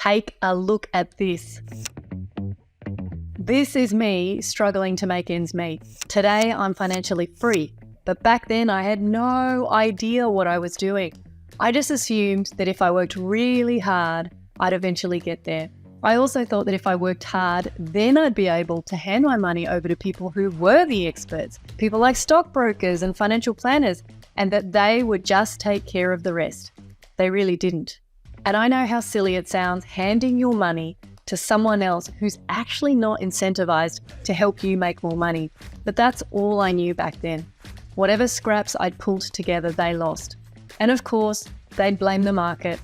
Take a look at this. This is me struggling to make ends meet. Today, I'm financially free, but back then I had no idea what I was doing. I just assumed that if I worked really hard, I'd eventually get there. I also thought that if I worked hard, then I'd be able to hand my money over to people who were the experts, people like stockbrokers and financial planners, and that they would just take care of the rest. They really didn't. And I know how silly it sounds, handing your money to someone else who's actually not incentivized to help you make more money. But that's all I knew back then. Whatever scraps I'd pulled together, they lost. And of course, they'd blame the market.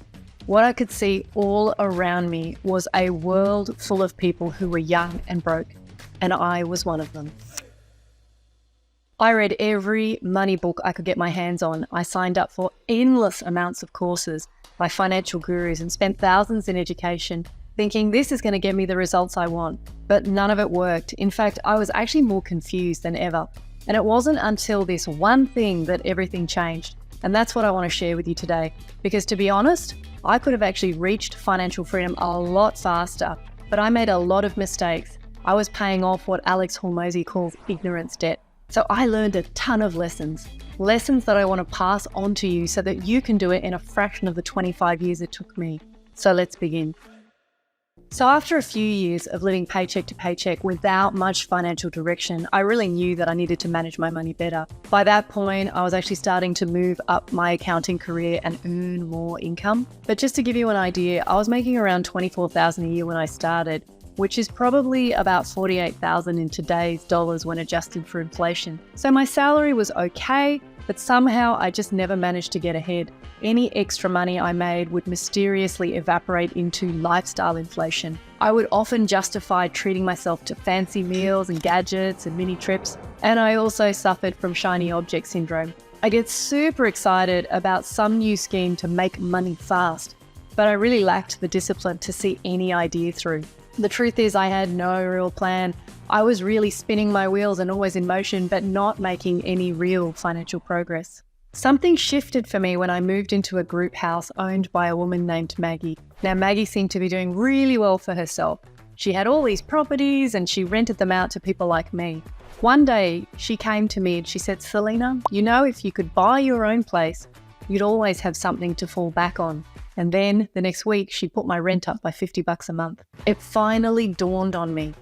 What I could see all around me was a world full of people who were young and broke, and I was one of them. I read every money book I could get my hands on. I signed up for endless amounts of courses by financial gurus and spent thousands in education, thinking this is going to get me the results I want. But none of it worked. In fact, I was actually more confused than ever. And it wasn't until this one thing that everything changed. And that's what I want to share with you today. Because to be honest, I could have actually reached financial freedom a lot faster, but I made a lot of mistakes. I was paying off what Alex Hormozi calls ignorance debt. So I learned a ton of lessons that I want to pass on to you so that you can do it in a fraction of the 25 years it took me. So let's begin. So after a few years of living paycheck to paycheck without much financial direction, I really knew that I needed to manage my money better. By that point, I was actually starting to move up my accounting career and earn more income. But just to give you an idea, I was making around $24,000 a year when I started, which is probably about $48,000 in today's dollars when adjusted for inflation. So my salary was okay, but somehow I just never managed to get ahead. Any extra money I made would mysteriously evaporate into lifestyle inflation. I would often justify treating myself to fancy meals and gadgets and mini trips, and I also suffered from shiny object syndrome. I get super excited about some new scheme to make money fast, but I really lacked the discipline to see any idea through. The truth is I had no real plan. I was really spinning my wheels and always in motion, but not making any real financial progress. Something shifted for me when I moved into a group house owned by a woman named Maggie. Now, Maggie seemed to be doing really well for herself. She had all these properties and she rented them out to people like me. One day she came to me and she said, "Selena, you know, if you could buy your own place, you'd always have something to fall back on." And then the next week she put my rent up by $50 a month. It finally dawned on me.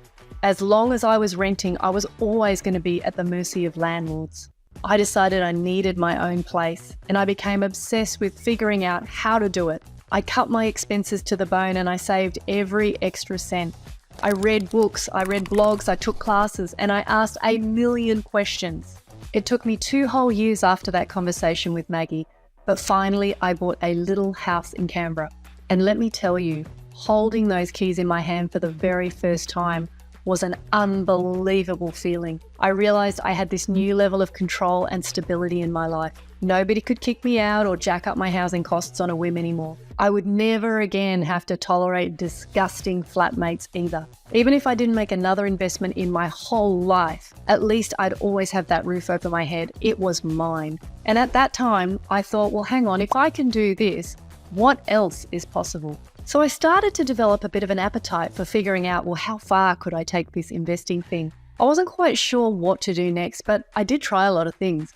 As long as I was renting, I was always going to be at the mercy of landlords. I decided I needed my own place, and I became obsessed with figuring out how to do it. I cut my expenses to the bone and I saved every extra cent. I read books, I read blogs, I took classes, and I asked a million questions. It took me 2 whole years after that conversation with Maggie, but finally I bought a little house in Canberra. And let me tell you, holding those keys in my hand for the very first time was an unbelievable feeling. I realized I had this new level of control and stability in my life. Nobody could kick me out or jack up my housing costs on a whim anymore. I would never again have to tolerate disgusting flatmates either. Even if I didn't make another investment in my whole life, at least I'd always have that roof over my head. It was mine. And at that time, I thought, well, hang on, if I can do this, what else is possible? So I started to develop a bit of an appetite for figuring out, well, how far could I take this investing thing? I wasn't quite sure what to do next, but I did try a lot of things.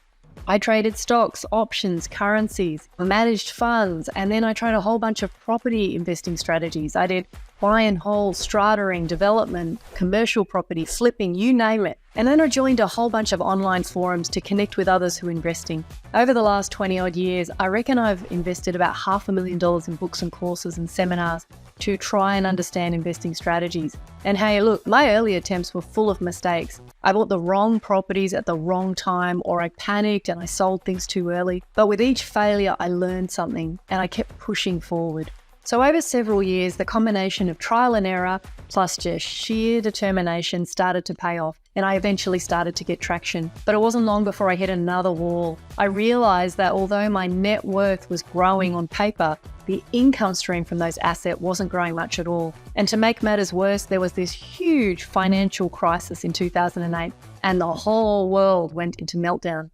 I traded stocks, options, currencies, managed funds, and then I tried a whole bunch of property investing strategies. I did buy and hold, strataing, development, commercial property, flipping, you name it. And then I joined a whole bunch of online forums to connect with others who are investing. Over the last 20 odd years, I reckon I've invested about $500,000 in books and courses and seminars to try and understand investing strategies. And hey, look, my early attempts were full of mistakes. I bought the wrong properties at the wrong time, or I panicked and I sold things too early. But with each failure, I learned something and I kept pushing forward. So over several years, the combination of trial and error plus just sheer determination started to pay off, and I eventually started to get traction. But it wasn't long before I hit another wall. I realized that although my net worth was growing on paper, the income stream from those assets wasn't growing much at all. And to make matters worse, there was this huge financial crisis in 2008, and the whole world went into meltdown.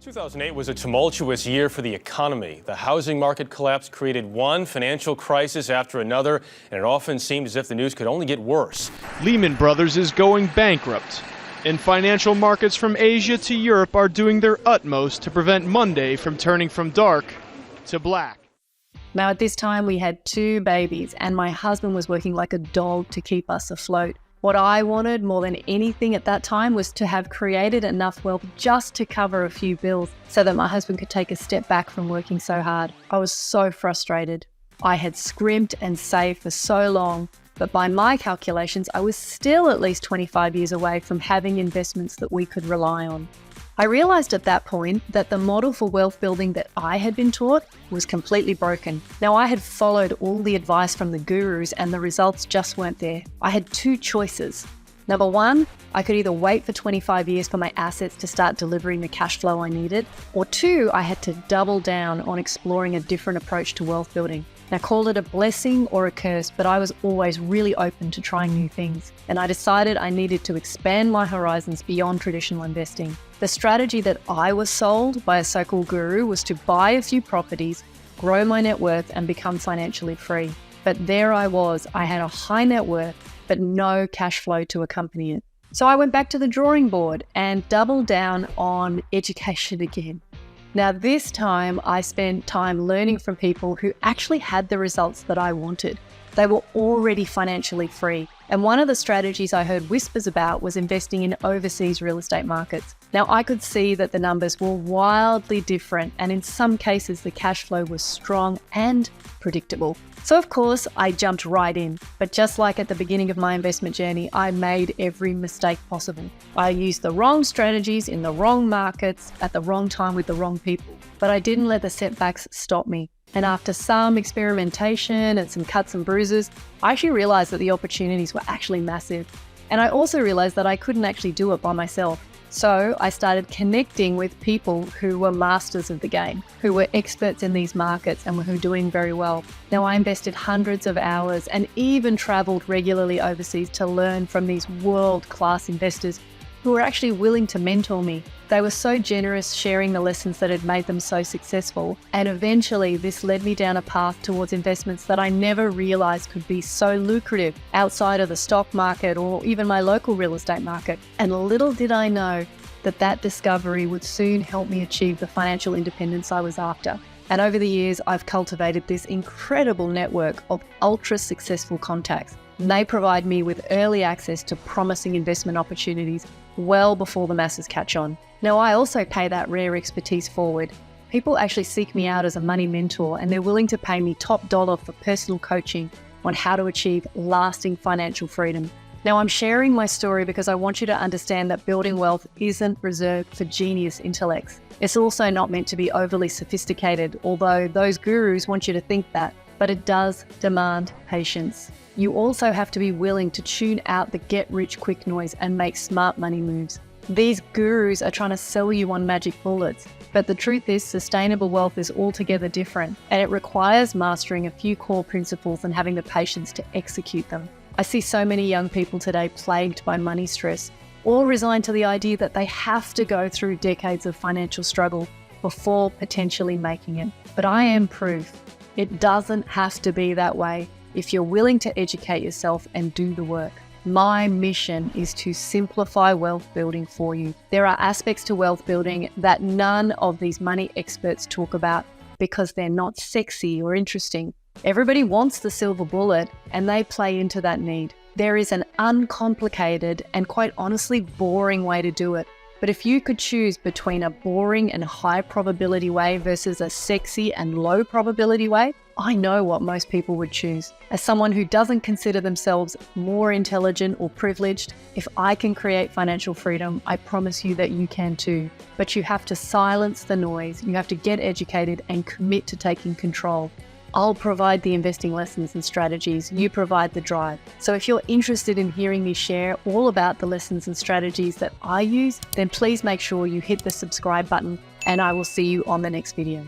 2008 was a tumultuous year for the economy. The housing market collapse created one financial crisis after another, and it often seemed as if the news could only get worse. Lehman Brothers is going bankrupt, and financial markets from Asia to Europe are doing their utmost to prevent Monday from turning from dark to black. Now, at this time, we had 2 babies, and my husband was working like a dog to keep us afloat. What I wanted more than anything at that time was to have created enough wealth just to cover a few bills so that my husband could take a step back from working so hard. I was so frustrated. I had scrimped and saved for so long, but by my calculations, I was still at least 25 years away from having investments that we could rely on. I realized at that point that the model for wealth building that I had been taught was completely broken. Now, I had followed all the advice from the gurus and the results just weren't there. I had 2 choices. Number 1, I could either wait for 25 years for my assets to start delivering the cash flow I needed, or 2, I had to double down on exploring a different approach to wealth building. Now, call it a blessing or a curse, but I was always really open to trying new things. And I decided I needed to expand my horizons beyond traditional investing. The strategy that I was sold by a so-called guru was to buy a few properties, grow my net worth, and become financially free. But there I was. I had a high net worth, but no cash flow to accompany it. So I went back to the drawing board and doubled down on education again. Now, this time I spent time learning from people who actually had the results that I wanted. They were already financially free. And one of the strategies I heard whispers about was investing in overseas real estate markets. Now, I could see that the numbers were wildly different, and in some cases, the cash flow was strong and predictable. So of course, I jumped right in. But just like at the beginning of my investment journey, I made every mistake possible. I used the wrong strategies in the wrong markets at the wrong time with the wrong people. But I didn't let the setbacks stop me. And after some experimentation and some cuts and bruises, I actually realized that the opportunities were actually massive. And I also realized that I couldn't actually do it by myself. So I started connecting with people who were masters of the game, who were experts in these markets and who were doing very well. Now, I invested hundreds of hours and even traveled regularly overseas to learn from these world-class investors who were actually willing to mentor me. They were so generous, sharing the lessons that had made them so successful. And eventually this led me down a path towards investments that I never realized could be so lucrative outside of the stock market or even my local real estate market. And little did I know that that discovery would soon help me achieve the financial independence I was after. And over the years, I've cultivated this incredible network of ultra successful contacts. And they provide me with early access to promising investment opportunities well before the masses catch on. Now, I also pay that rare expertise forward. People actually seek me out as a money mentor, and they're willing to pay me top dollar for personal coaching on how to achieve lasting financial freedom. Now, I'm sharing my story because I want you to understand that building wealth isn't reserved for genius intellects. It's also not meant to be overly sophisticated, although those gurus want you to think that, but it does demand patience. You also have to be willing to tune out the get-rich-quick noise and make smart money moves. These gurus are trying to sell you on magic bullets, but the truth is sustainable wealth is altogether different, and it requires mastering a few core principles and having the patience to execute them. I see so many young people today plagued by money stress, or resigned to the idea that they have to go through decades of financial struggle before potentially making it. But I am proof. It doesn't have to be that way if you're willing to educate yourself and do the work. My mission is to simplify wealth building for you. There are aspects to wealth building that none of these money experts talk about because they're not sexy or interesting. Everybody wants the silver bullet, and they play into that need. There is an uncomplicated and quite honestly boring way to do it. But if you could choose between a boring and high probability way versus a sexy and low probability way, I know what most people would choose. As someone who doesn't consider themselves more intelligent or privileged, if I can create financial freedom, I promise you that you can too. But you have to silence the noise, you have to get educated and commit to taking control. I'll provide the investing lessons and strategies, you provide the drive. So if you're interested in hearing me share all about the lessons and strategies that I use, then please make sure you hit the subscribe button, and I will see you on the next video.